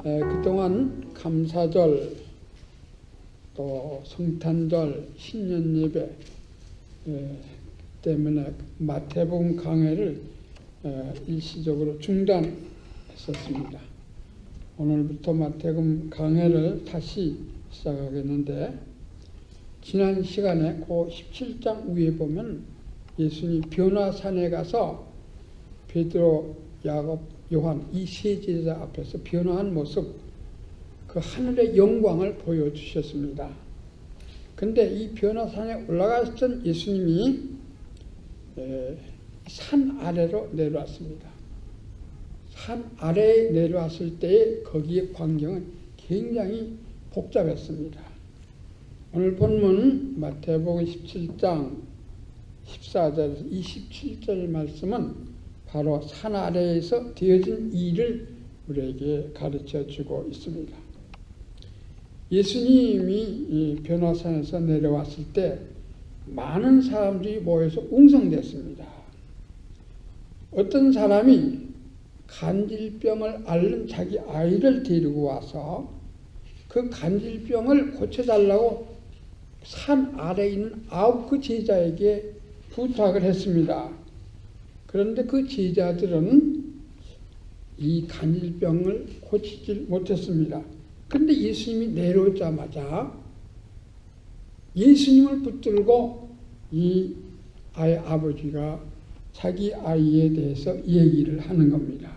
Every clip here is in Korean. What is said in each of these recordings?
그동안 감사절, 또 성탄절, 신년예배 때문에 마태복음 강해를 일시적으로 중단했었습니다. 오늘부터 마태복음 강해를 다시 시작하겠는데, 지난 시간에 그 17장 위에 보면 예수님 변화산에 가서 베드로, 야곱, 요한 이 세 제자 앞에서 변화한 모습, 그 하늘의 영광을 보여주셨습니다. 근데 이 변화산에 올라갔던 예수님이 산 아래로 내려왔습니다. 산 아래에 내려왔을 때의 거기의 광경은 굉장히 복잡했습니다. 오늘 본문 마태복음 17장 14절에서 27절 말씀은 바로 산 아래에서 되어진 일을 우리에게 가르쳐 주고 있습니다. 예수님이 변화산에서 내려왔을 때 많은 사람들이 모여서 웅성댔습니다. 어떤 사람이 간질병을 앓는 자기 아이를 데리고 와서 그 간질병을 고쳐달라고 산 아래에 있는 9 제자에게 부탁을 했습니다. 그런데 그 제자들은 이 간질병을 고치지 못했습니다. 그런데 예수님이 내려오자마자 예수님을 붙들고 이 아이 아버지가 자기 아이에 대해서 얘기를 하는 겁니다.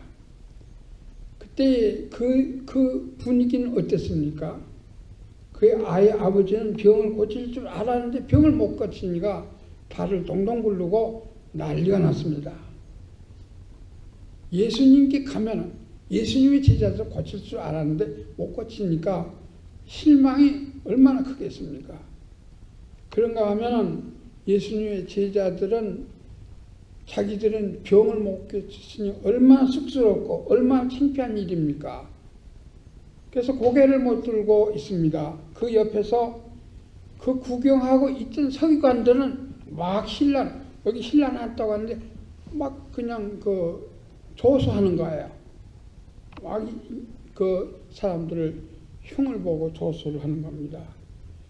그때 그 분위기는 어땠습니까? 그 아이 아버지는 병을 고칠 줄 알았는데 병을 못 고치니까 발을 동동 굴르고 난리가 났습니다. 예수님께 가면은 예수님의 제자들 고칠 줄 알았는데 못 고치니까 실망이 얼마나 크겠습니까? 그런가 하면은 예수님의 제자들은 자기들은 병을 못 고치니 얼마나 쑥스럽고 얼마나 창피한 일입니까? 그래서 고개를 못 들고 있습니다. 그 옆에서 그 구경하고 있던 서기관들은 막 여기 신라 났다고 하는데 막 그냥 조소하는 거예요. 막 그 사람들을 흉을 보고 조소를 하는 겁니다.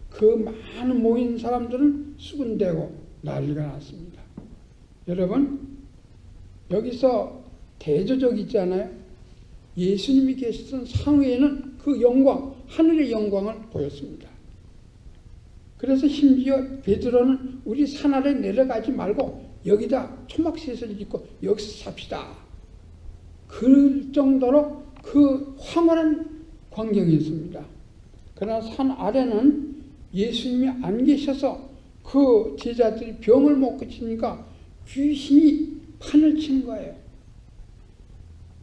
그 많은 모인 사람들은 수군대고 난리가 났습니다. 여러분, 여기서 대조적 있잖아요. 예수님이 계시던 상위에는 그 영광, 하늘의 영광을 보였습니다. 그래서 심지어 베드로는 우리 산 아래 내려가지 말고 여기다 초막시설을 짓고 여기서 삽시다. 그 정도로 그 황홀한 광경이었습니다. 그러나 산 아래는 예수님이 안 계셔서 그 제자들이 병을 못 고치니까 귀신이 판을 치는 거예요.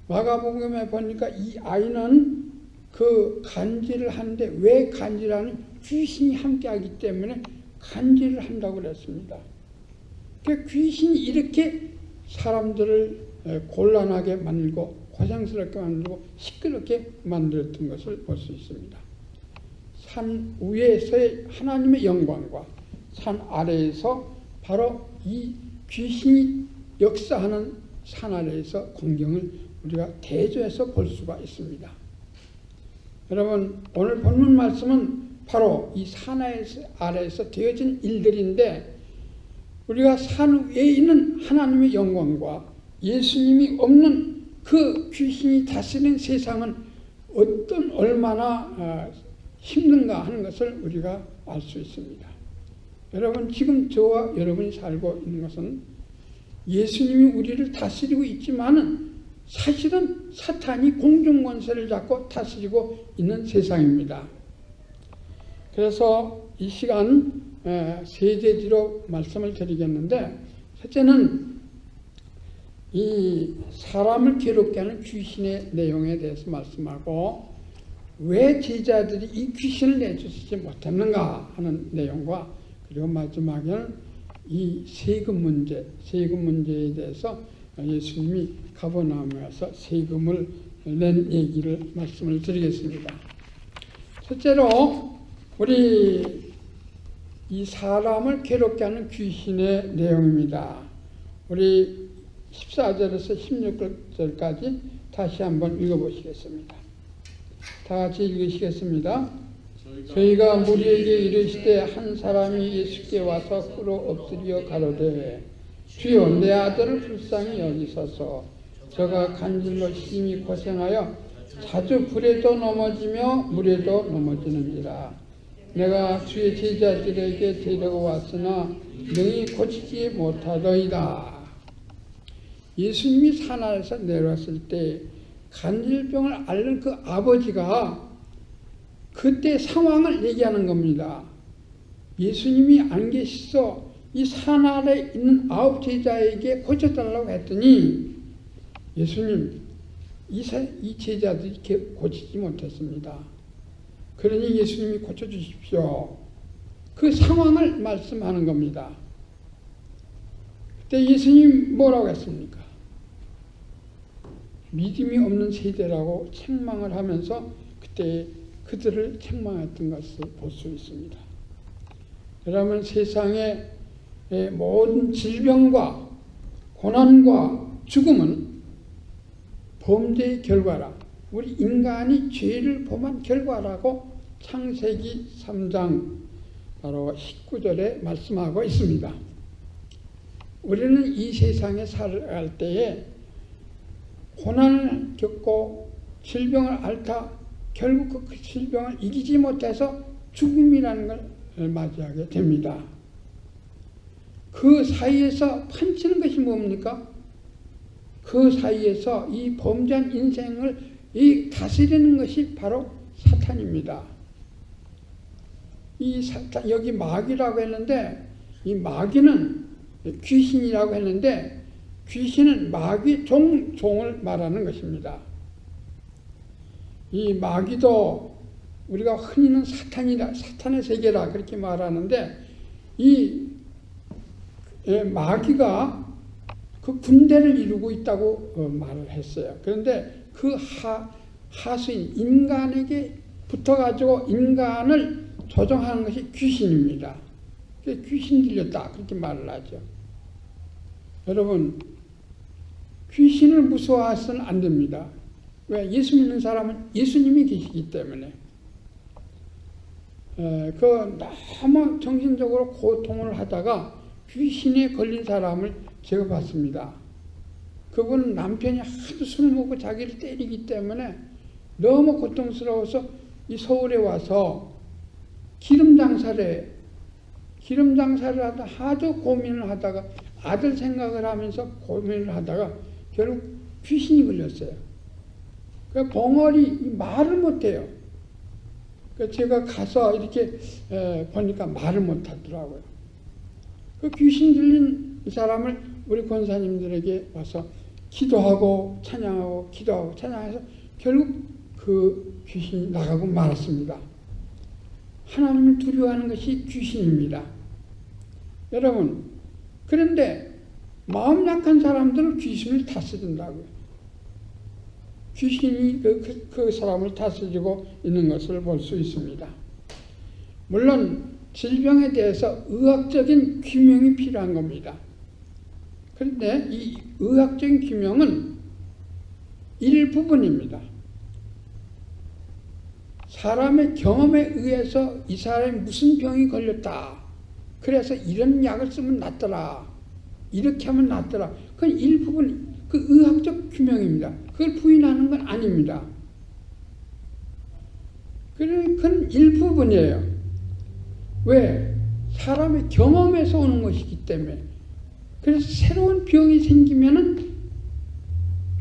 마가복음에 보니까 이 아이는 그 간질을 하는데 왜 간질하니? 귀신이 함께하기 때문에 간질을 한다고 그랬습니다. 그 귀신이 이렇게 사람들을 곤란하게 만들고 고생스럽게 만들고 시끄럽게 만들었던 것을 볼 수 있습니다. 산 위에서의 하나님의 영광과 산 아래에서 바로 이 귀신이 역사하는 산 아래에서 광경을 우리가 대조해서 볼 수가 있습니다. 여러분, 오늘 본문 말씀은 바로 이 산 아래에서 되어진 일들인데, 우리가 산 위에 있는 하나님의 영광과 예수님이 없는 그 귀신이 다스리는 세상은 얼마나 힘든가 하는 것을 우리가 알 수 있습니다. 여러분, 지금 저와 여러분이 살고 있는 것은 예수님이 우리를 다스리고 있지만은 사실은 사탄이 공중권세를 잡고 다스리고 있는 세상입니다. 그래서 이 시간 세 제지로 말씀을 드리겠는데, 첫째는 이 사람을 괴롭게 하는 귀신의 내용에 대해서 말씀하고, 왜 제자들이 이 귀신을 내쫓지 못했는가 하는 내용과, 그리고 마지막에는 이 세금 문제에 대해서 예수님이 가버나움에서 세금을 낸 얘기를 말씀을 드리겠습니다. 첫째로 우리 이 사람을 괴롭게 하는 귀신의 내용입니다. 우리 14절에서 16절까지 다시 한번 읽어보시겠습니다. 다 같이 읽으시겠습니다. 저희가 무리에게 이르시되 한 사람이 예수께 와서 꿇어 엎드려 가로되 주여 내 아들을 불쌍히 여기소서. 저가 간질로 심히 고생하여 자주 불에도 넘어지며 물에도 넘어지는지라. 내가 주의 제자들에게 데리고 왔으나 능히 고치지 못하더이다. 예수님이 산하에서 내려왔을 때 간질병을 앓는 그 아버지가 그때 상황을 얘기하는 겁니다. 예수님이 안 계시서 이 산 아래 있는 9 제자에게 고쳐달라고 했더니 예수님, 이 제자들이 고치지 못했습니다. 그러니 예수님이 고쳐주십시오. 그 상황을 말씀하는 겁니다. 그때 예수님 뭐라고 했습니까? 믿음이 없는 세대라고 책망을 하면서 그때 그들을 책망했던 것을 볼 수 있습니다. 여러분, 세상의 모든 질병과 고난과 죽음은 범죄의 결과라. 우리 인간이 죄를 범한 결과라고 창세기 3장 바로 19절에 말씀하고 있습니다. 우리는 이 세상에 살아갈 때에 고난을 겪고 질병을 앓다 결국 그 질병을 이기지 못해서 죽음이라는 걸 맞이하게 됩니다. 그 사이에서 판치는 것이 뭡니까? 그 사이에서 이 범죄한 인생을 다스리는 것이 바로 사탄입니다. 이 사탄, 여기 마귀라고 했는데 이 마귀는 귀신이라고 했는데 귀신은 마귀 종을 말하는 것입니다. 이 마귀도 우리가 흔히는 사탄이다, 사탄의 세계라 그렇게 말하는데 이 마귀가 그 군대를 이루고 있다고 말을 했어요. 그런데 그 하수인 인간에게 붙어가지고 인간을 조종하는 것이 귀신입니다. 귀신 들렸다 그렇게 말을 하죠. 여러분, 귀신을 무서워해서는 안 됩니다. 왜? 예수 믿는 사람은 예수님이 계시기 때문에. 너무 정신적으로 고통을 하다가 귀신에 걸린 사람을 제가 봤습니다. 그분은 남편이 하도 술 먹고 자기를 때리기 때문에 너무 고통스러워서 이 서울에 와서 기름 장사를 하다 하도 고민을 하다가 아들 생각을 하면서 고민을 하다가 결국 귀신이 걸렸어요. 그 벙어리 말을 못해요. 제가 가서 이렇게 보니까 말을 못하더라고요. 그 귀신 들린 이 사람을 우리 권사님들에게 와서 기도하고 찬양하고 기도하고 찬양해서 결국 그 귀신이 나가고 말았습니다. 하나님을 두려워하는 것이 귀신입니다. 여러분, 그런데 마음 약한 사람들은 귀신을 다스린다고요. 귀신이 그 사람을 다스리고 있는 것을 볼 수 있습니다. 물론 질병에 대해서 의학적인 규명이 필요한 겁니다. 그런데 이 의학적인 규명은 일부분입니다. 사람의 경험에 의해서 이 사람이 무슨 병이 걸렸다. 그래서 이런 약을 쓰면 낫더라. 이렇게 하면 낫더라. 그건 일부분, 그 의학적 규명입니다. 그걸 부인하는 건 아닙니다. 그건 일부분이에요. 왜? 사람의 경험에서 오는 것이기 때문에. 그래서 새로운 병이 생기면은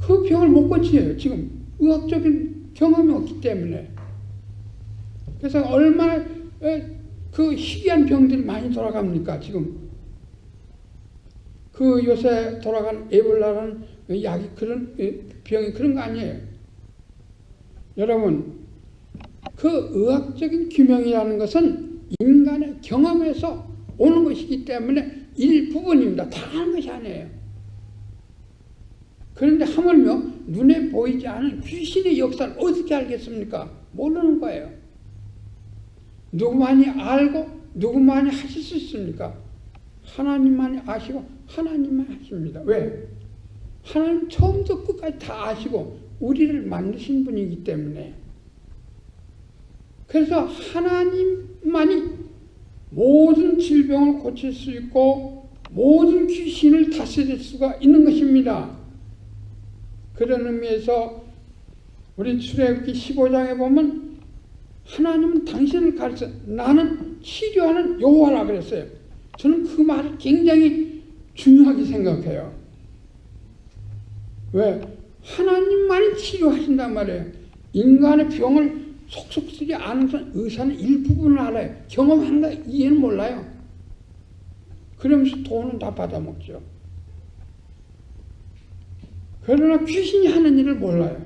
그 병을 못 고쳐요. 지금 의학적인 경험이 없기 때문에. 그래서 얼마나 그 희귀한 병들이 많이 돌아갑니까? 지금 그 요새 돌아간 에볼라라는 약이 그런 병이 그런 거 아니에요. 여러분, 그 의학적인 규명이라는 것은 인간의 경험에서 오는 것이기 때문에 일부분입니다. 다 하는 것이 아니에요. 그런데 하물며 눈에 보이지 않은 귀신의 역사를 어떻게 알겠습니까? 모르는 거예요. 누구만이 알고 누구만이 하실 수 있습니까? 하나님만이 아시고 하나님만 하십니다. 왜? 하나님 처음부터 끝까지 다 아시고 우리를 만드신 분이기 때문에. 그래서 하나님만이 모든 질병을 고칠 수 있고 모든 귀신을 다스릴 수가 있는 것입니다. 그런 의미에서 우리 출애굽기 15장에 보면 하나님은 당신을 가르쳐 나는 치료하는 여호와라 그랬어요. 저는 그 말을 굉장히 중요하게 생각해요. 왜? 하나님만이 치료하신단 말이에요. 인간의 병을 속속들이 아는 의사는 일부분을 알아요. 경험한 거 이해는 몰라요. 그러면서 돈은 다 받아먹죠. 그러나 귀신이 하는 일을 몰라요.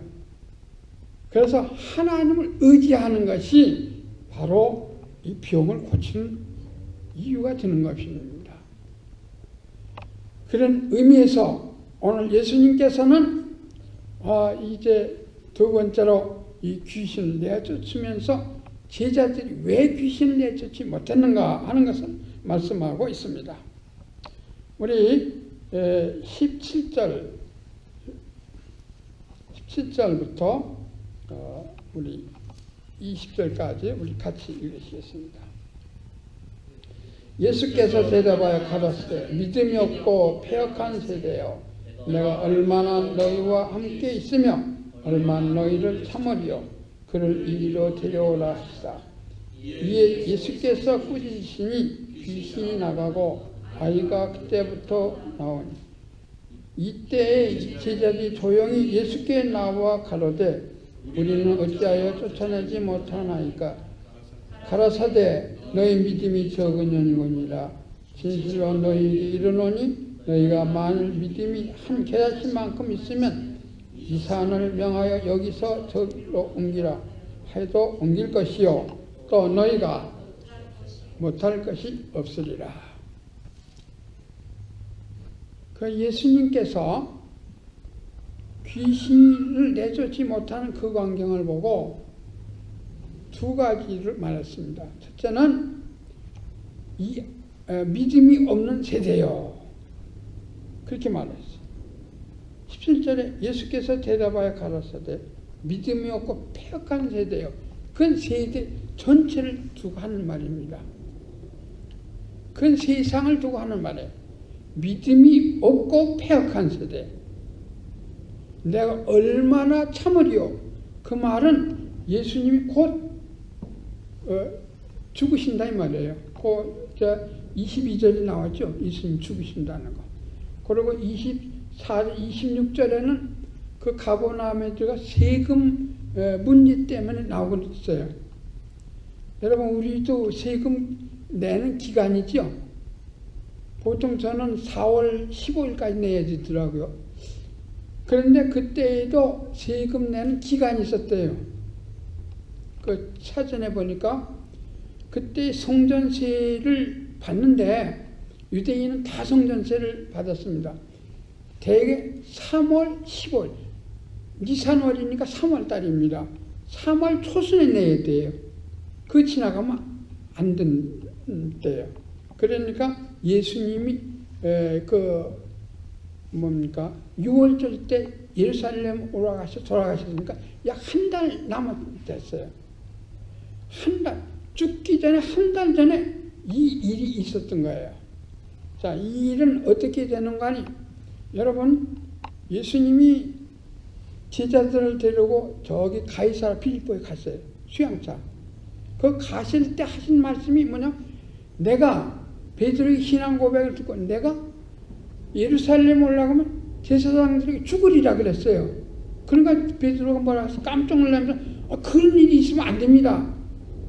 그래서 하나님을 의지하는 것이 바로 이 병을 고치는 이유가 되는 것입니다. 그런 의미에서 오늘 예수님께서는 이제 두 번째로 이 귀신을 내쫓으면서 제자들이 왜 귀신을 내쫓지 못했는가 하는 것을 말씀하고 있습니다. 우리 17절부터 우리 20절까지 우리 같이 읽으시겠습니다. 예수께서 대답하여 가라사대 믿음이 없고 패역한 세대여 내가 얼마나 너희와 함께 있으며 얼마나 너희를 참으리요 그를 이리로 데려오라 하시다. 이에 예수께서 꾸짖으시니 귀신이 나가고 아이가 그때부터 나오니 이때에 제자들이 조용히 예수께 나와 가로되 우리는 어찌하여 쫓아내지 못하나이까 가라사대 너희 믿음이 적으니라 진실로 너희에게 이르노니 너희가 만일 믿음이 한 계라신만큼 있으면 이 산을 명하여 여기서 저기로 옮기라 해도 옮길 것이요 또 너희가 못할 것이 없으리라. 그 예수님께서 귀신을 내쫓지 못하는 그 광경을 보고 두 가지를 말했습니다. 첫째는 이 믿음이 없는 세대요. 그렇게 말했어요. 17절에 예수께서 대답하여 가라사대 믿음이 없고 패역한 세대요. 그건 세대 전체를 두고 하는 말입니다. 그건 세상을 두고 하는 말이에요. 믿음이 없고 패역한 세대. 내가 얼마나 참으리요. 그 말은 예수님이 곧 죽으신다 이 말이에요. 그 22절이 나왔죠. 예수님 죽으신다는 거. 그리고 26절에는 그 가버나움에가 세금 문제 때문에 나오고 있어요. 여러분 우리도 세금 내는 기간이죠. 보통 저는 4월 15일까지 내야 되더라고요. 그런데 그때에도 세금 내는 기간이 있었대요. 그 사전에 보니까 그때 성전세를 받는데 유대인은 다 성전세를 받았습니다. 대개 3월 15일 니산월이니까 3월 달입니다. 3월 초순에 내야 돼요. 그 지나가면 안 된대요. 그러니까 예수님이 6월절 때 예루살렘 돌아가셨으니까 약 한 달 남았댔어요. 한 달, 죽기 전에 한 달 전에 이 일이 있었던 거예요. 자, 이 일은 어떻게 되는가 하니 여러분 예수님이 제자들을 데리고 저기 가이사라 빌립보에 갔어요. 수양차. 그 가실 때 하신 말씀이 뭐냐? 내가 베드로의 신앙 고백을 듣고 내가 예루살렘 올라가면 제사장들에게 죽으리라 그랬어요. 그러니까 베드로가 뭐라 해서 깜짝 놀라면서 그런 일이 있으면 안 됩니다.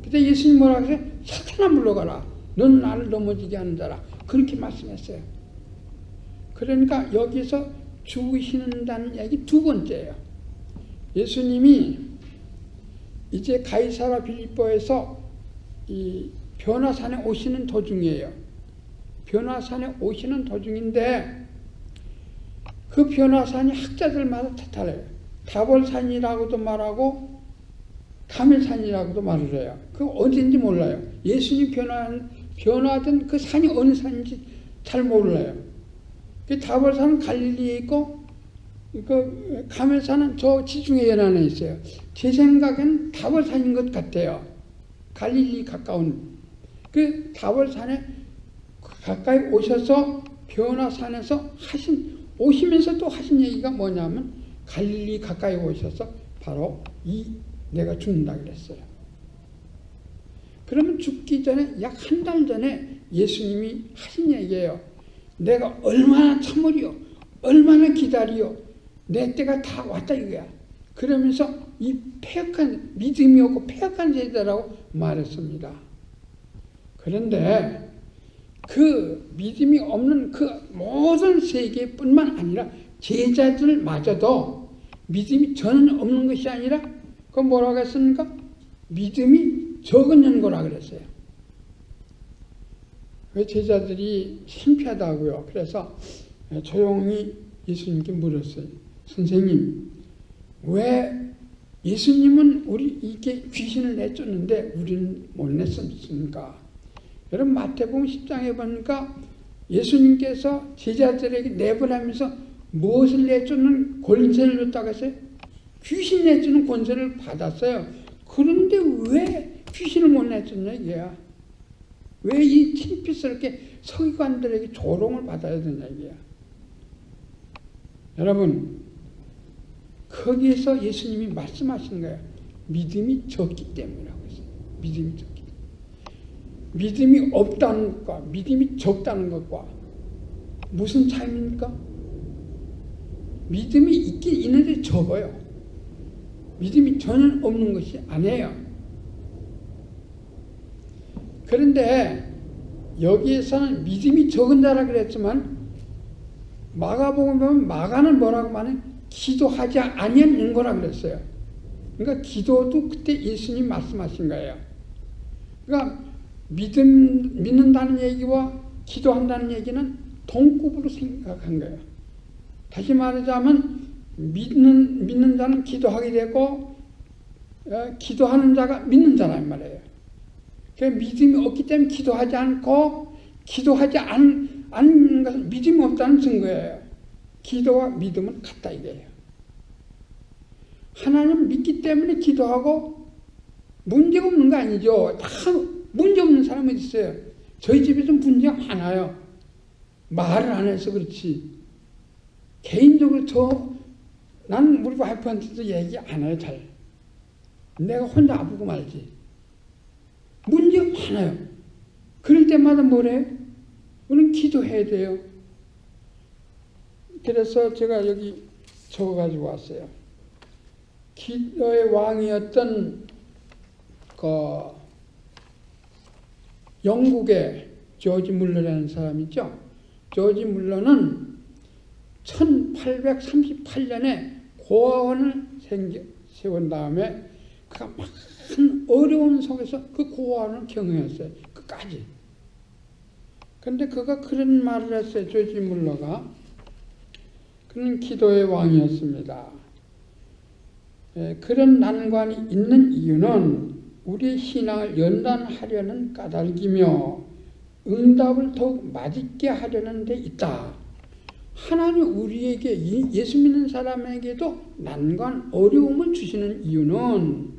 그때 예수님 뭐라 그랬어요? 사탄아 물러가라. 너는 나를 넘어지게 하는 자라. 그렇게 말씀했어요. 그러니까 여기서 죽으신다는 얘기 두 번째예요. 예수님이 이제 가이사라 빌립보에서 이 변화산에 오시는 도중이에요. 변화산에 오시는 도중인데 그 변화산이 학자들마다 다달라요. 다볼산이라고도 말하고 가멜산이라고도 말을 해요. 그 어딘지 몰라요. 예수님 변화된 그 산이 어느 산인지 잘 몰라요. 그 다볼산은 갈릴리에 있고 그 가멜산은 저 지중해 연안에 있어요. 제 생각에는 다볼산인 것 같아요. 갈릴리 가까운 그 다볼산에 가까이 오셔서 변화산에서 오시면서 또 하신 얘기가 뭐냐면 갈릴리 가까이 오셔서 바로 내가 죽는다 그랬어요. 그러면 죽기 전에 약 한 달 전에 예수님이 하신 얘기예요. 내가 얼마나 참으리요, 얼마나 기다리요, 내 때가 다 왔다 이거야. 그러면서 이 패역한 믿음이 없고 패역한 세대라고 말했습니다. 그런데 그 믿음이 없는 그 모든 세계뿐만 아니라 제자들마저도 믿음이 전혀 없는 것이 아니라 그건 뭐라고 했습니까? 믿음이 적은 연고라 그랬어요. 그 제자들이 창피하다고요. 그래서 조용히 예수님께 물었어요. 선생님, 왜 예수님은 우리 이렇게 귀신을 내쫓는데 우리는 못 냈습니까? 여러분 마태복음 10장에 보니까 예수님께서 제자들에게 내보내면서 무엇을 내쫓는 권세를 줬다고 했어요? 귀신 내쫓는 권세를 받았어요. 그런데 왜 귀신을 못 내쫓냐 이게야. 왜 이 창피스럽게 서기관들에게 조롱을 받아야 되냐 이게야. 여러분 거기에서 예수님이 말씀하시는 거예요. 믿음이 적기 때문이라고 했어요. 믿음이 적기 때문에. 믿음이 없다는 것과 믿음이 적다는 것과 무슨 차이입니까? 믿음이 있긴 있는데 적어요. 믿음이 전혀 없는 것이 아니에요. 그런데 여기에서는 믿음이 적은 자라 그랬지만 마가복음 보면 마가는 뭐라고 말해? 기도하지 아니한 거라 그랬어요. 그러니까 기도도 그때 예수님 말씀하신 거예요. 그러니까 믿는다는 얘기와 기도한다는 얘기는 동급으로 생각한 거예요. 다시 말하자면 믿는 자는 기도하게 되고 기도하는 자가 믿는 자란 말이에요. 그러니까 믿음이 없기 때문에 기도하지 않고 기도하지 않는 것은 믿음이 없다는 증거예요. 기도와 믿음은 같다 이거예요. 하나님 믿기 때문에 기도하고 문제가 없는 거 아니죠. 다 문제 없는 사람이 있어요. 저희 집에서 문제가 많아요. 말을 안 해서 그렇지. 개인적으로 나는 우리 와이프한테도 얘기 안 해요. 잘. 내가 혼자 아프고 말지. 문제가 많아요. 그럴 때마다 뭐래요? 우리는 기도해야 돼요. 그래서 제가 여기 적어가지고 왔어요. 기도의 왕이었던 영국의 조지 물러라는 사람 있죠. 조지 물러는 1838년에 고아원을 세운 다음에 그가 많은 어려운 속에서 그 고아원을 경영했어요. 끝까지. 그런데 그가 그런 말을 했어요. 조지 물러가. 그는 기도의 왕이었습니다. 그런 난관이 있는 이유는 우리의 신앙을 연단하려는 까닭이며 응답을 더욱 맛있게 하려는 데 있다. 하나님 우리에게 예수 믿는 사람에게도 난관, 어려움을 주시는 이유는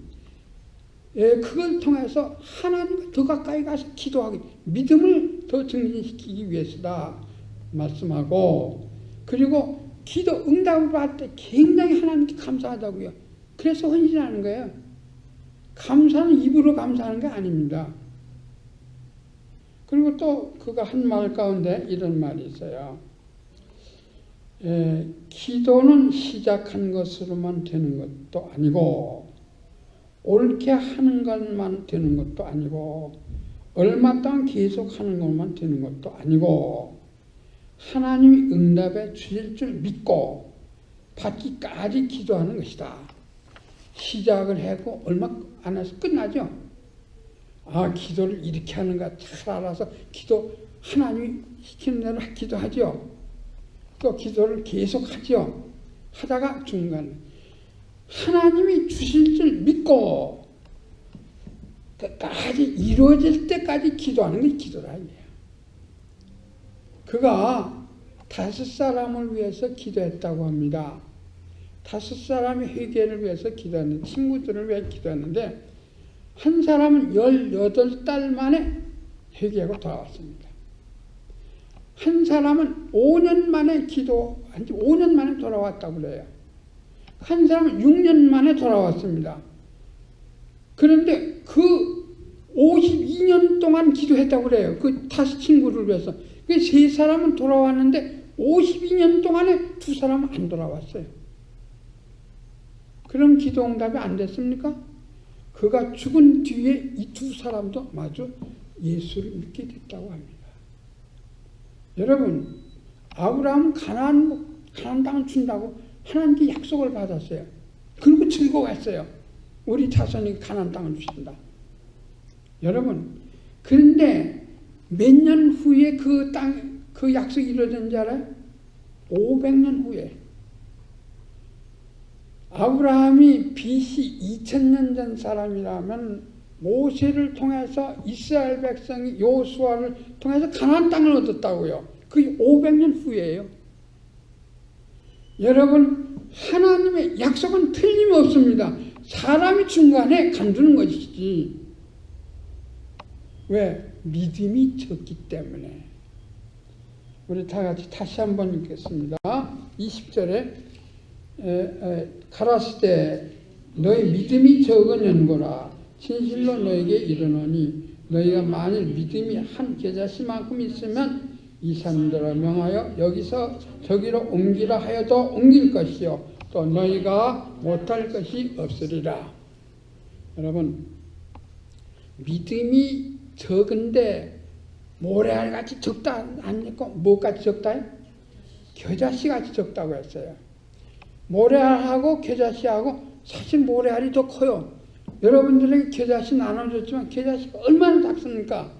그걸 통해서 하나님과 더 가까이 가서 기도하기, 믿음을 더 증진시키기 위해서다 말씀하고, 그리고 기도 응답을 받을 때 굉장히 하나님께 감사하다고요. 그래서 헌신하는 거예요. 감사는 입으로 감사하는 게 아닙니다. 그리고 또 그가 한 말 가운데 이런 말이 있어요. 기도는 시작한 것으로만 되는 것도 아니고 옳게 하는 것만 되는 것도 아니고 얼마 동안 계속하는 것만 되는 것도 아니고 하나님이 응답해 주실 줄 믿고 받기까지 기도하는 것이다. 시작을 하고 얼마 안 해서 끝나죠. 기도를 이렇게 하는가 잘 알아서 기도 하나님이 시키는 대로 기도하죠. 또 기도를 계속하죠. 하다가 중간에 하나님이 주실 줄 믿고 끝까지 이루어질 때까지 기도하는 게 기도라 이거예요. 그가 5사람을 위해서 기도했다고 합니다. 5사람의 회개를 위해서 기도했는데, 친구들을 위해 기도했는데 한 사람은 18달 만에 회개하고 돌아왔습니다. 한 사람은 5년 만에 기도한 지 5년 만에 돌아왔다고 그래요. 한 사람은 6년 만에 돌아왔습니다. 그런데 그 52년 동안 기도했다고 그래요. 그 다섯 친구를 위해서. 그 세 사람은 돌아왔는데 52년 동안에 두 사람은 안 돌아왔어요. 그럼 기도 응답이 안 됐습니까? 그가 죽은 뒤에 이 두 사람도 마저 예수를 믿게 됐다고 합니다. 여러분, 아브라함은 가나안 땅을 준다고 하나님께 약속을 받았어요. 그리고 즐거워했어요. 우리 자손이 가나안 땅을 주신다. 여러분, 그런데 몇 년 후에 그 약속이 이루어진지 알아요? 500년 후에. 아브라함이 BC 2000년 전 사람이라면 모세를 통해서 이스라엘 백성이 여호수아를 통해서 가나안 땅을 얻었다고요. 그게 500년 후예요. 여러분, 하나님의 약속은 틀림없습니다. 사람이 중간에 간두는 것이지. 왜? 믿음이 적기 때문에. 우리 다 같이 다시 한번 읽겠습니다. 20절에 가라사대 너희 믿음이 적은 연고라 진실로 너에게 이르노니 너희가 만일 믿음이 한 겨자씨만큼 있으면 이 산들아 명하여 여기서 저기로 옮기라 하여도 옮길 것이요 또 너희가 못할 것이 없으리라. 여러분, 믿음이 적은데 모래알같이 적다 안 했고 뭐같이 적다요? 겨자씨같이 적다고 했어요. 모래알하고 겨자씨하고 사실 모래알이 더 커요. 여러분들에게 겨자씨 나눠줬지만 겨자씨가 얼마나 작습니까?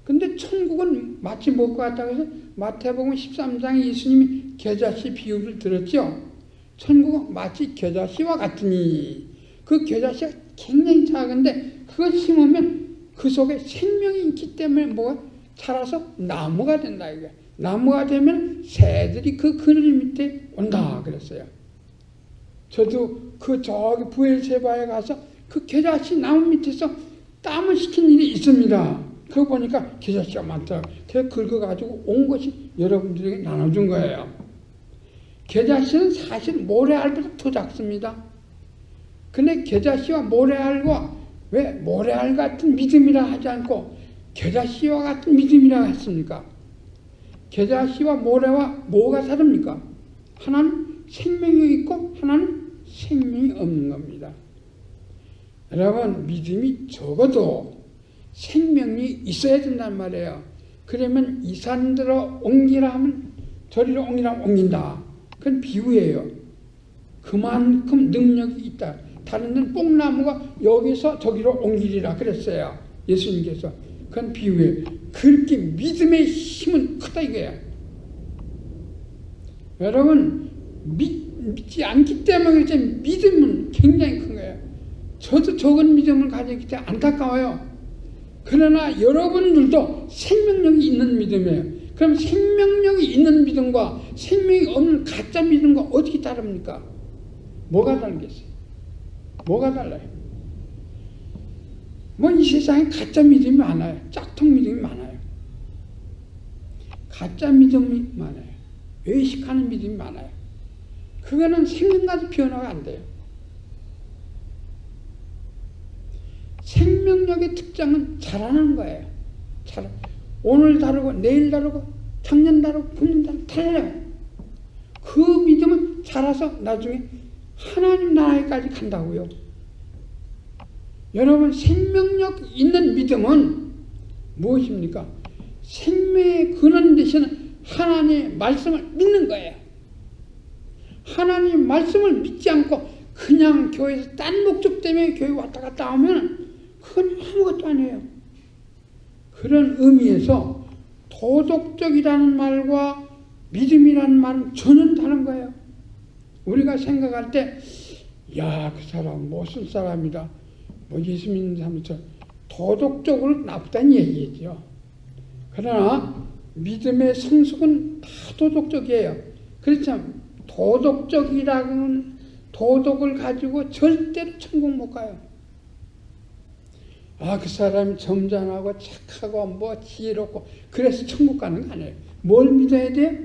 근데 천국은 마치 못 같다고 해서 마태복음 13장에 예수님이 겨자씨 비유를 들었죠. 천국은 마치 겨자씨와 같으니 그 겨자씨가 굉장히 작은데 그걸 심으면 그 속에 생명이 있기 때문에 뭐가 자라서 나무가 된다 이게. 나무가 되면 새들이 그 그늘 밑에 온다 그랬어요. 저도 그 저기 부엘세바에 가서 그 겨자씨 나무 밑에서 땀을 식힌 일이 있습니다. 그거 보니까 겨자씨가 많더라고요. 그래서 긁어가지고 온 것이 여러분들에게 나눠준 거예요. 겨자씨는 사실 모래알보다 더 작습니다. 근데 겨자씨와 모래알과 왜 모래알 같은 믿음이라 하지 않고 겨자씨와 같은 믿음이라 했습니까? 겨자씨와 모래와 뭐가 다릅니까? 하나는 생명이 있고 하나는 생명이 없는 겁니다. 여러분, 믿음이 적어도 생명이 있어야 된단 말이에요. 그러면 이 산들어 옮기라 하면 저리로 옮기라 하면 옮긴다. 그건 비유예요. 그만큼 능력이 있다. 다른 데는 뽕나무가 여기서 저기로 옮기리라 그랬어요. 예수님께서. 그건 비유예요. 그렇게 믿음의 힘은 크다 이거예요. 여러분, 믿지 않기 때문에 그렇지 믿음은 굉장히 큰 거예요. 저도 적은 믿음을 가지기 때문에 안타까워요. 그러나 여러분들도 생명력이 있는 믿음이에요. 그럼 생명력이 있는 믿음과 생명이 없는 가짜 믿음과 어떻게 다릅니까? 뭐가 다르겠어요? 뭐가 달라요? 뭐 이 세상에 가짜 믿음이 많아요. 짝퉁 믿음이 많아요. 가짜 믿음이 많아요. 외식하는 믿음이 많아요. 그거는 생명과도 변화가 안 돼요. 생명력의 특징은 자라는 거예요. 오늘 다르고 내일 다르고 작년 다르고 금년 다르고 달라요. 그 믿음은 자라서 나중에 하나님 나라에까지 간다고요. 여러분, 생명력 있는 믿음은 무엇입니까? 생명의 근원 되시는 하나님의 말씀을 믿는 거예요. 하나님 말씀을 믿지 않고 그냥 교회에서 딴 목적 때문에 교회 왔다 갔다 하면 그건 아무것도 아니에요. 그런 의미에서 도덕적이라는 말과 믿음이라는 말은 전혀 다른 거예요. 우리가 생각할 때, 야, 그 사람 못쓸 사람이다. 뭐 예수 믿는 사람처럼 도덕적으로 나쁘다는 얘기죠. 그러나 믿음의 성숙은 다 도덕적이에요. 그렇지만 도덕적이라는 도덕을 가지고 절대로 천국 못 가요. 아, 그 사람이 점잖하고 착하고 뭐 지혜롭고 그래서 천국 가는 거 아니에요. 뭘 믿어야 돼요?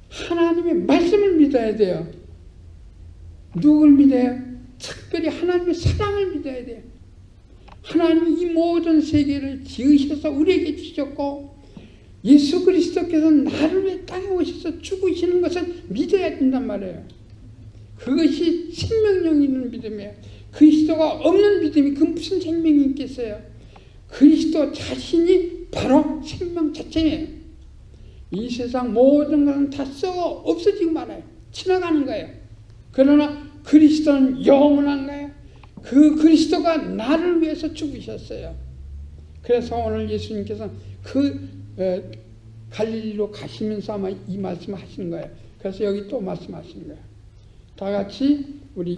하나님의 말씀을 믿어야 돼요. 누굴 믿어요? 특별히 하나님의 사랑을 믿어야 돼요. 하나님이 이 모든 세계를 지으셔서 우리에게 주셨고 예수 그리스도께서 나를 위해 땅에 오셔서 죽으시는 것을 믿어야 된단 말이에요. 그것이 생명력 있는 믿음이에요. 그리스도가 없는 믿음이 그 무슨 생명이 있겠어요? 그리스도 자신이 바로 생명 자체예요. 이 세상 모든 것은 다 썩어 없어지고 말아요. 지나가는 거예요. 그러나 그리스도는 영원한 거예요. 그 그리스도가 나를 위해서 죽으셨어요. 그래서 오늘 예수님께서 갈릴리로 가시면서 아마 이 말씀을 하시는 거예요. 그래서 여기 또 말씀하시는 거예요. 다 같이 우리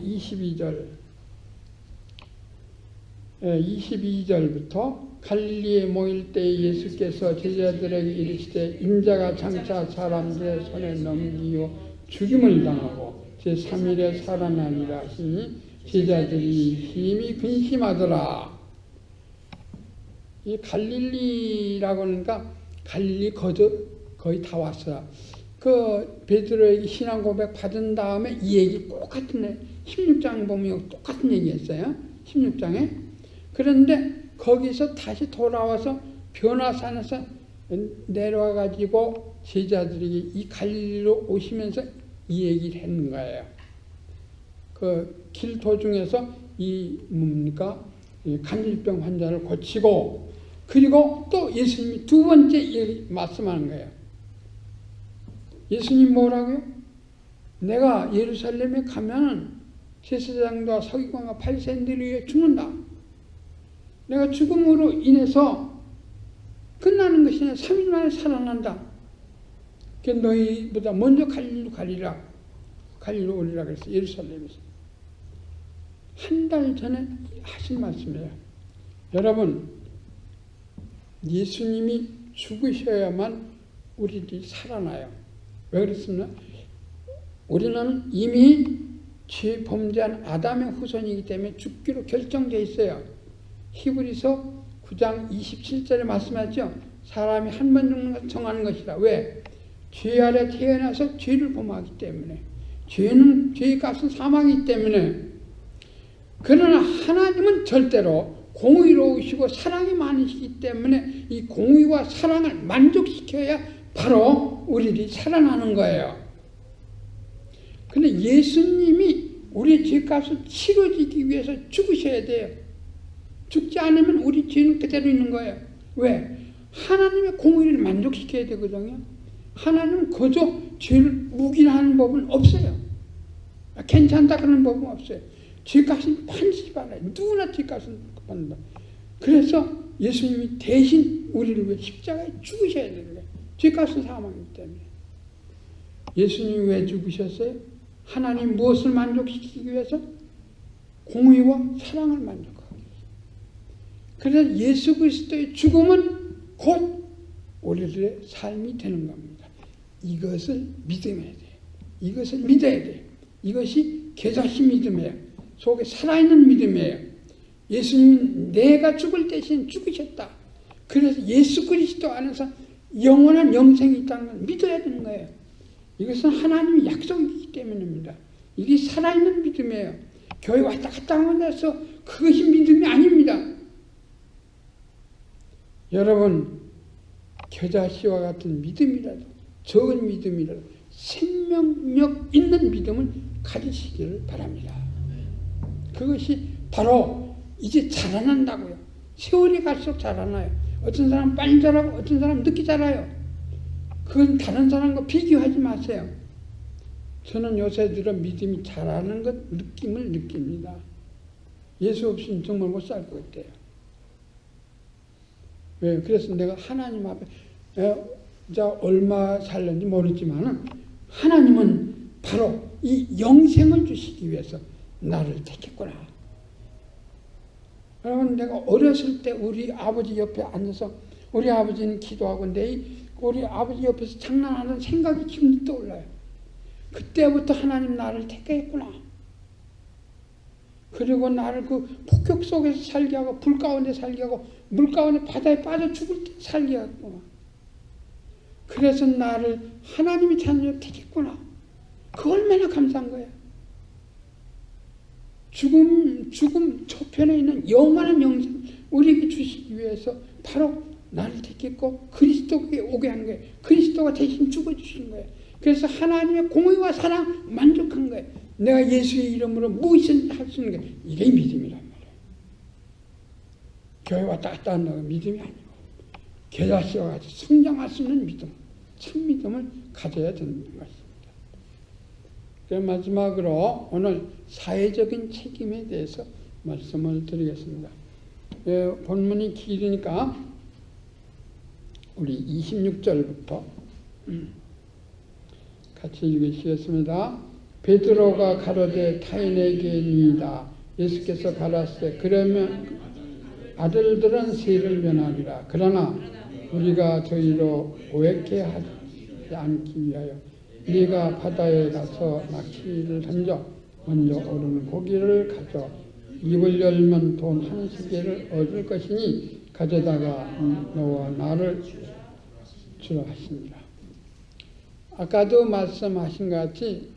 22절부터 갈릴리에 모일 때 예수께서 제자들에게 이르시되 인자가 장차 사람들의 손에 넘기고 죽임을 당하고 제3일에 살아나리라 하시니 제자들이 힘이 근심하더라. 이 갈릴리라고 하니까 갈릴리 거의 다 왔어요. 그 베드로에게 신앙 고백 받은 다음에 이 얘기 똑같은 16장 보면 똑같은 얘기 했어요. 16장에. 그런데 거기서 다시 돌아와서 변화산에서 내려와 가지고 제자들에게 이 갈릴리로 오시면서 이 얘기를 했는 거예요. 그 길 도중에서 이 간질병 환자를 고치고 그리고 또 예수님이 두 번째 말씀하는 거예요. 예수님 뭐라고요? 내가 예루살렘에 가면 제사장과 서기관과 바리새인들 위해 죽는다. 내가 죽음으로 인해서 끝나는 것이 아니라 3일 만에 살아난다. 그 너희보다 먼저 갈릴리로 오리라 그랬어. 예루살렘에서. 한 달 전에 하신 말씀이에요. 여러분, 예수님이 죽으셔야만 우리들이 살아나요. 왜 그렇습니까? 우리는 이미 죄 범죄한 아담의 후손이기 때문에 죽기로 결정되어 있어요. 히브리서 9장 27절에 말씀하죠. 사람이 한 번 죽는 것을 정하는 것이라. 왜? 죄 아래 태어나서 죄를 범하기 때문에. 죄의 값은 사망이기 때문에. 그러나 하나님은 절대로 공의로우시고 사랑이 많으시기 때문에 이 공의와 사랑을 만족시켜야 바로 우리들이 살아나는 거예요. 그런데 예수님이 우리의 죄값을 치러지기 위해서 죽으셔야 돼요. 죽지 않으면 우리 죄는 그대로 있는 거예요. 왜? 하나님의 공의를 만족시켜야 되거든요. 하나님은 그저 죄를 묵인하는 법은 없어요. 괜찮다 그러는 법은 없어요. 죄값은 반드시 받아요. 누구나 죄값은 받는다. 그래서 예수님이 대신 우리를 위해 십자가에 죽으셔야 되는 거예요. 죄값은 사망이기 때문에. 예수님이 왜 죽으셨어요? 하나님 무엇을 만족시키기 위해서? 공의와 사랑을 만족하기 위해서. 그래서 예수 그리스도의 죽음은 곧 우리들의 삶이 되는 겁니다. 이것을 믿어야 돼요. 이것을 믿어야 돼요. 이것이 개자신 믿음이에요. 속에 살아있는 믿음이에요. 예수님이 내가 죽을 대신 죽으셨다. 그래서 예수 그리스도 안에서 영원한 영생이 있다는 걸 믿어야 되는 거예요. 이것은 하나님의 약속이기 때문입니다. 이게 살아있는 믿음이에요. 교회 왔다 갔다 하면 해서 그것이 믿음이 아닙니다. 여러분, 겨자씨와 같은 믿음이라도 적은 믿음이라도 생명력 있는 믿음을 가지시기를 바랍니다. 그것이 바로 이제 자라난다고요. 세월이 갈수록 자라나요. 어떤 사람 빨리 자라고 어떤 사람 늦게 자라요. 그건 다른 사람과 비교하지 마세요. 저는 요새 들어 믿음이 자라는 것 느낌을 느낍니다. 예수 없이는 정말 못 살 것 같아요. 왜? 그래서 내가 하나님 앞에 얼마 살는지 모르지만 하나님은 바로 이 영생을 주시기 위해서 나를 택했구나. 여러분, 내가 어렸을 때 우리 아버지 옆에 앉아서 우리 아버지는 기도하고 우리 아버지 옆에서 장난하는 생각이 지금 떠올라요. 그때부터 하나님 나를 택했구나. 그리고 나를 그 폭격 속에서 살게 하고 불 가운데 살게 하고 물 가운데 바다에 빠져 죽을 때 살게 하고 그래서 나를 하나님이 찾는 택했구나. 그 얼마나 감사한 거야. 죽음 저편에 있는 영원한 영생 우리에게 주시기 위해서 바로 나를 택했고 그리스도에게 오게 한 거예요. 그리스도가 대신 죽어주신 거예요. 그래서 하나님의 공의와 사랑 만족한 거예요. 내가 예수의 이름으로 무엇이든지 할 수 있는 게 이게 믿음이란 말이에요. 교회 왔다 갔다 한다고 믿음이 아니고 계좌씨와 같이 성장할 수 있는 믿음, 참 믿음을 가져야 되는 것입니다. 그럼 마지막으로 오늘 사회적인 책임에 대해서 말씀을 드리겠습니다. 본문이 길으니까 우리 26절부터 같이 읽으시겠습니다. 베드로가 가로되 타인에게니이다. 예수께서 가라사대 그러면 아들들은 세를 면하리라. 그러나 우리가 저희로 오해케 하지 않기 위하여 네가 바다에 가서 낚시를 던져 먼저 오르는 고기를 가져 입을 열면 돈 한 시계를 얻을 것이니 가져다가 너와 나를 주라 하시니라. 아까도 말씀하신 것 같이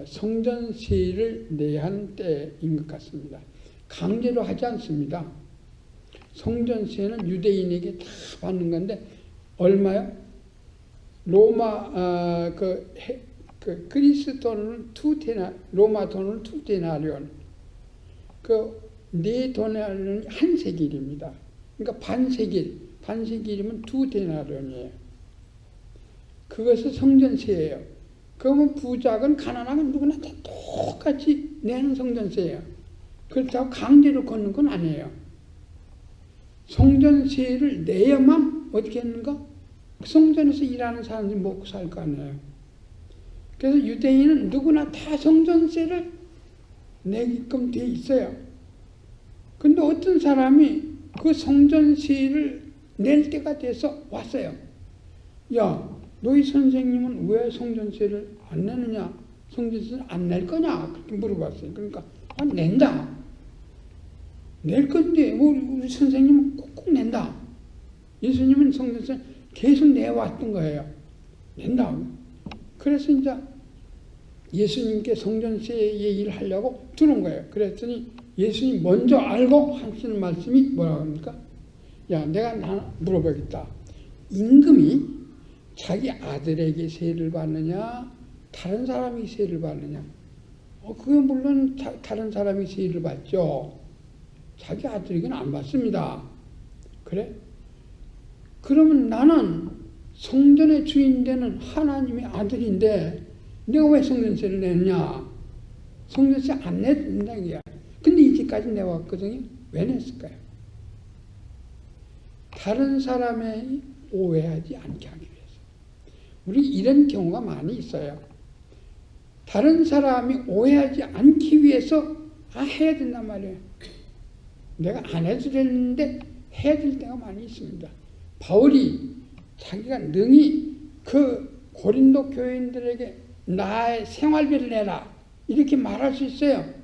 성전세를 내야 하는 때인 것 같습니다. 강제로 하지 않습니다. 성전세는 유대인에게 다 받는 건데 얼마요? 로마 그리스 돈은 로마 돈은 2데나리온. 네 데나리온은 한 세겔입니다. 그러니까 반세겔이면 2데나리온이에요. 그것은 성전세예요. 그러면 부자건 가난하건 누구나 다 똑같이 내는 성전세예요. 그렇다고 강제로 걷는 건 아니에요. 성전세를 내야만 어떻게 했는가? 성전에서 일하는 사람들이 먹고 살 거 아니에요. 그래서 유대인은 누구나 다 성전세를 내게끔 돼 있어요. 근데 어떤 사람이 그 성전세를 낼 때가 돼서 왔어요. 야, 너희 선생님은 왜 성전세를 안 내느냐? 성전세를 안 낼 거냐? 그렇게 물어봤어요. 그러니까 낸다. 낼 건데 우리 선생님은 꼭 낸다. 예수님은 성전세 계속 내왔던 거예요. 낸다. 그래서 이제 예수님께 성전세 얘기를 하려고 들어온 거예요. 그랬더니 예수님 먼저 알고 하시는 말씀이 뭐라고 합니까? 야, 내가 물어보겠다. 임금이 자기 아들에게 세를 받느냐 다른 사람이 세를 받느냐? 그게 물론 다른 사람이 세를 받죠. 자기 아들에게는 안 받습니다. 그래? 그러면 나는 성전의 주인 되는 하나님의 아들인데 내가 왜 성전세를 내느냐? 성전세 안 내준다 이거야. 근데 이제까지 내왔거든요. 왜 냈을까요? 다른 사람의 오해하지 않게 하기 위해서. 우리 이런 경우가 많이 있어요. 다른 사람이 오해하지 않기 위해서 해야 된단 말이에요. 내가 안 해도 되는데 해야 될 때가 많이 있습니다. 바울이 자기가 능히 그 고린도 교인들에게 나의 생활비를 내라 이렇게 말할 수 있어요.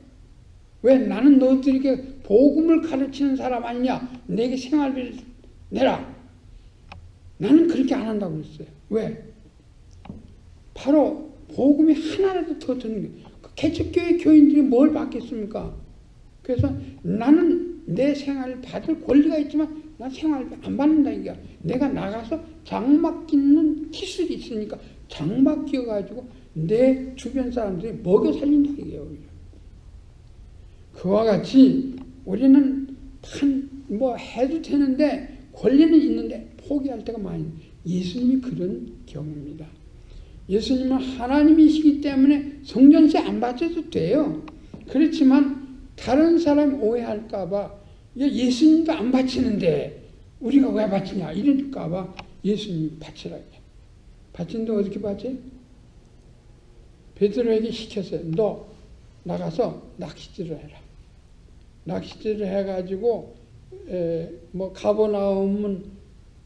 왜? 나는 너희들에게 복음을 가르치는 사람 아니냐? 내게 생활비를 내라. 나는 그렇게 안 한다고 그랬어요. 왜? 바로 복음이 하나라도 더 듣는 거예요. 개척교회 교인들이 뭘 받겠습니까? 그래서 나는 내 생활을 받을 권리가 있지만 난 생활비 안 받는다 이게. 내가 나가서 장막 짓는 기술이 있으니까 장막 끼워가지고 내 주변 사람들이 먹여 살린다 이게요. 그와 같이 우리는 해도 되는데 권리는 있는데 포기할 때가 많이 있는 예수님이 그런 경우입니다. 예수님은 하나님이시기 때문에 성전세 안 받아도 돼요. 그렇지만 다른 사람이 오해할까봐 예수님도 안 바치는데 우리가 왜 바치냐 이럴까봐 예수님이 바치라고 해요. 바친데 어떻게 바쳐요? 베드로에게 시켰어요. 너 나가서 낚시질을 해라. 낚시질을 해가지고 가버나움은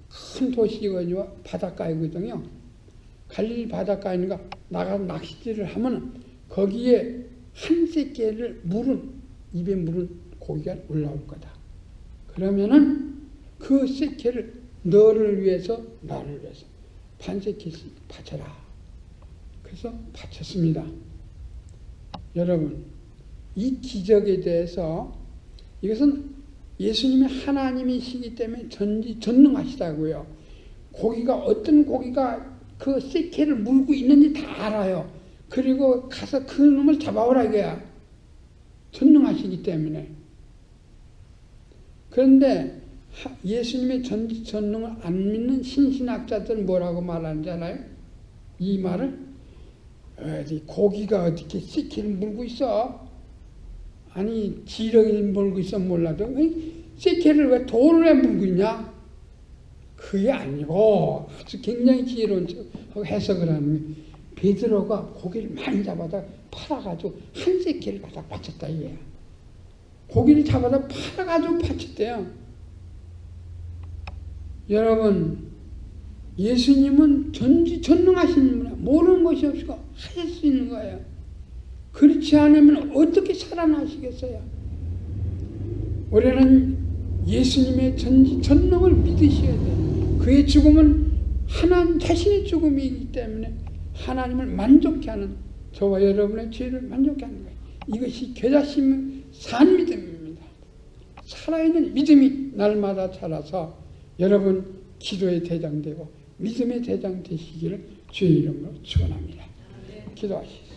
큰 도시거든요. 바닷가이거든요. 갈릴리 바닷가니까 나가서 낚시질을 하면 거기에 한 세겔을 물은 입에 물은 고기가 올라올 거다. 그러면은 그 세케를 너를 위해서 나를 위해서 반세케씩 바쳐라. 그래서 바쳤습니다. 여러분, 이 기적에 대해서 이것은 예수님이 하나님이시기 때문에 전지전능하시다고요. 고기가 어떤 고기가 그 세케를 물고 있는지 다 알아요. 그리고 가서 그 놈을 잡아오라 이거야. 전능하시기 때문에. 그런데 예수님의 전지전능을 안 믿는 신신학자들은 뭐라고 말하는지 알아요? 이 말을 어디 고기가 어떻게 세케를 물고 있어? 아니 지렁이를 물고 있어 몰라도 세케를 왜 돌을 왜 물고 있냐? 그게 아니고 아주 굉장히 지혜로운 해석을 하는 베드로가 고기를 많이 잡아다 팔아가지고 한 세케를 갖다 바쳤다 이거야. 고기를 잡아다 팔아가지고 바쳤대요. 여러분, 예수님은 전지전능하신 분이야. 모르는 것이 없고 하실 수 있는 거예요. 그렇지 않으면 어떻게 살아나시겠어요? 우리는 예수님의 전지전능을 믿으셔야 돼요. 그의 죽음은 하나님 자신의 죽음이기 때문에 하나님을 만족케 하는, 저와 여러분의 죄를 만족케 하는 거예요. 이것이 겨자씨의 산 믿음입니다. 살아있는 믿음이 날마다 자라서 여러분 기도의 대장 되고 믿음의 대장 되시기를 주의 이름으로 축원합니다. 기도하시죠.